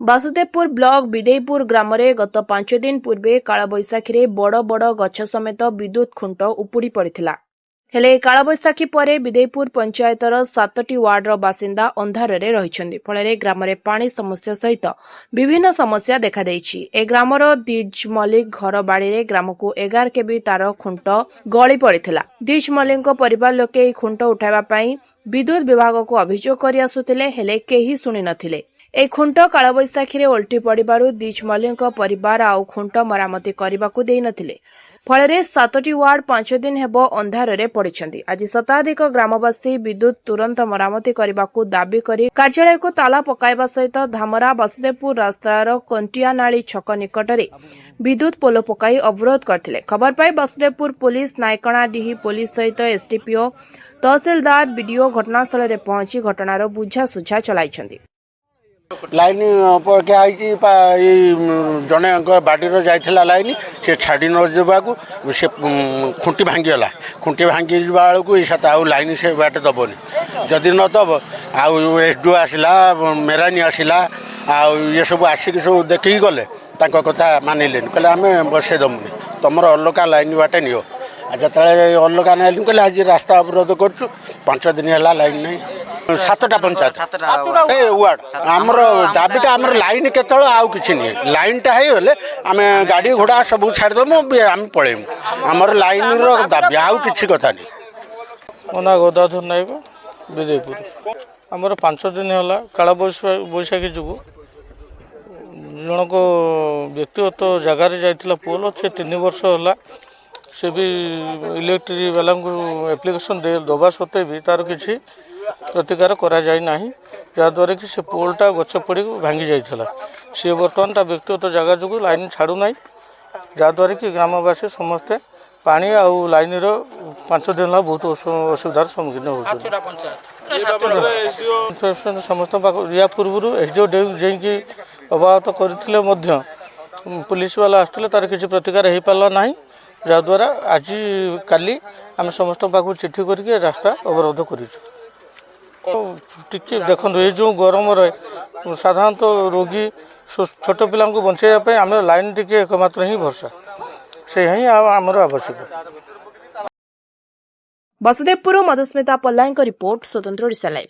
Basudevpur block Bideipur ଗ୍ରାମରେ ଗତ 5 ଦିନ ପୂର୍ବେ କାଳବୈଶାଖୀରେ ବଡ଼ ବଡ଼ ଗଛ ସମେତ ବିଦ୍ୟୁତ ଖୁଣ୍ଟ ଉପୁଡ଼ି ପଡ଼ିଥିଲା। ହେଲେ କାଳବୈଶାଖୀ ପରେ ବିଦେଇପୁର ପଞ୍ଚାୟତର 7ଟି ୱାର୍ଡର ବାସିନ୍ଦା ଅନ୍ଧାରରେ ରହିଛନ୍ତି। ଫଳରେ ଗ୍ରାମରେ ପାଣି ସମସ୍ୟା ସହିତ ବିଭିନ୍ନ ସମସ୍ୟା ଦେଖାଦେଇଛି। ଏ ଗ୍ରାମର ଦିଜ ମଲ୍ଲିକ ଘର ବାଡ଼ିରେ ଗ୍ରାମକୁ 11 କେବି ତାର ଖୁଣ୍ଟ ଗଳି ପଡ଼ିଥିଲା। ଦିଜ ମଲ୍ଲିକଙ୍କ ପରିବାର ଲୋକେ ଏହି ଖୁଣ୍ଟ ଉଠାଇବା ପାଇଁ ବିଦ୍ୟୁତ ବିଭାଗକୁ ଅଭିଯୋଗ କରି ଆସୁଥିଲେ, ହେଲେ କେହି ଶୁଣିନଥିଲେ। এই খুণ্ট কাଳବୈଶାଖୀରେ ଓଲଟି ପଡ଼ିବାରୁ ଦିଜ ମଲ୍ଲିକଙ୍କ ପରିବାର ଆଉ ଖୁଣ୍ଟ ମରାମତି କରିବାକୁ ଦେଇନଥିଲେ। ଫଳରେ 7ଟି ୱାର୍ଡ 5 ଦିନ ହେବ ଅନ୍ଧାରରେ ପଡ଼ିଛନ୍ତି। ଆଜି ଶତାଧିକ ଗ୍ରାମବାସୀ ବିଦ୍ୟୁତ ତୁରନ୍ତ ମରାମତି କରିବାକୁ ଦାବି କରି କାର୍ଯ୍ୟାଳୟକୁ ତାଲା ପକାଇବା ସହିତ ଧାମରା ବାସୁଦେବପୁର ରାସ୍ତାର କଣ୍ଟିଆନାଳି ଛକ ନିକଟରେ ବିଦ୍ୟୁତ ପୋଲ ପକାଇ ଅବରୋଧ କରିଥିଲେ। ଖବର ପାଇ ବାସୁଦେବପୁର ପୁଲିସ, ନାୟକଣାଡିହି ପୁଲିସ ସହିତ ଏସଡିପିଓ, ତହସିଲଦାର, ବିଡିଓ ଘଟଣାସ୍ଥଳରେ ପହଞ୍ଚି ଘଟଣାର ବୁଝାସୁଝା ଚଳାଇଛନ୍ତି। लाइन पक्या जड़े बाड़ी जाइला लाइन से छाड़ी नजाक से खुंटी भांगीगला खुंटी भांगी बेलू आउ लाइन से बाट दबनी जदि न दब आसडीओ आसला मेरानी आसला ये सब आसिक सब देखिकी गले कथा मानिले कहले आम बसई दमुनि तुम अलगा लाइन बाटे नियो जो अलगा ना कहले आज रास्ता अवरोध कर 5 दिन है लाइन नहीं 7टा पंचायत ए वार्ड आमर दाबीटा आमर लाइन केतल आउ किछि नहीं लाइनटा होले आम गाड़ी घोड़ा सब छाड़देमु आम पलैमु आमर लाइन दाबी आउ किछि कथा नहीं। मोना गोदाधर नायक विदेयपुर आमर 5 दिन है काल बैशाखी जो जनक व्यक्तिगत जगार जाइला पोल से 3 वर्ष है से भी इलेक्ट्रिक वाला एप्लिकेशन दबा सत्वे भी तार किसी प्रतिकार करा जाय नाही जहाँद्वारा कि से पोलटा गच पड़ भांगी जाइला सी बर्तमान ता व्यक्तिगत जगह जो लाइन छाड़ू ना जहाँद्वारा कि ग्रामवासी समस्ते पानी आउ लाइन 5 दिन है बहुत असुविधार सम्मुखीन होती समस्त या पूर्व एसडीओ जाकि अवगत करते पुलिस वाला आसते तार किसी प्रतिकार हो पारा ना जहाँद्वारा आज काली आम समस्त पाक चिठी करके रास्ता अवरोध करूँ। देखो ये जो गरम रहे साधारणतः रोगी छोट पिला बचाई आम लाइन टी एकमात्र ही भरसा से ही आमर आवश्यक। ବାସୁଦେବପୁର ମଧୁସ୍ମିତା ପଲ୍ଲାଙ୍କ ରିପୋର୍ଟ, स्वतंत्र ओडिशा लाइव।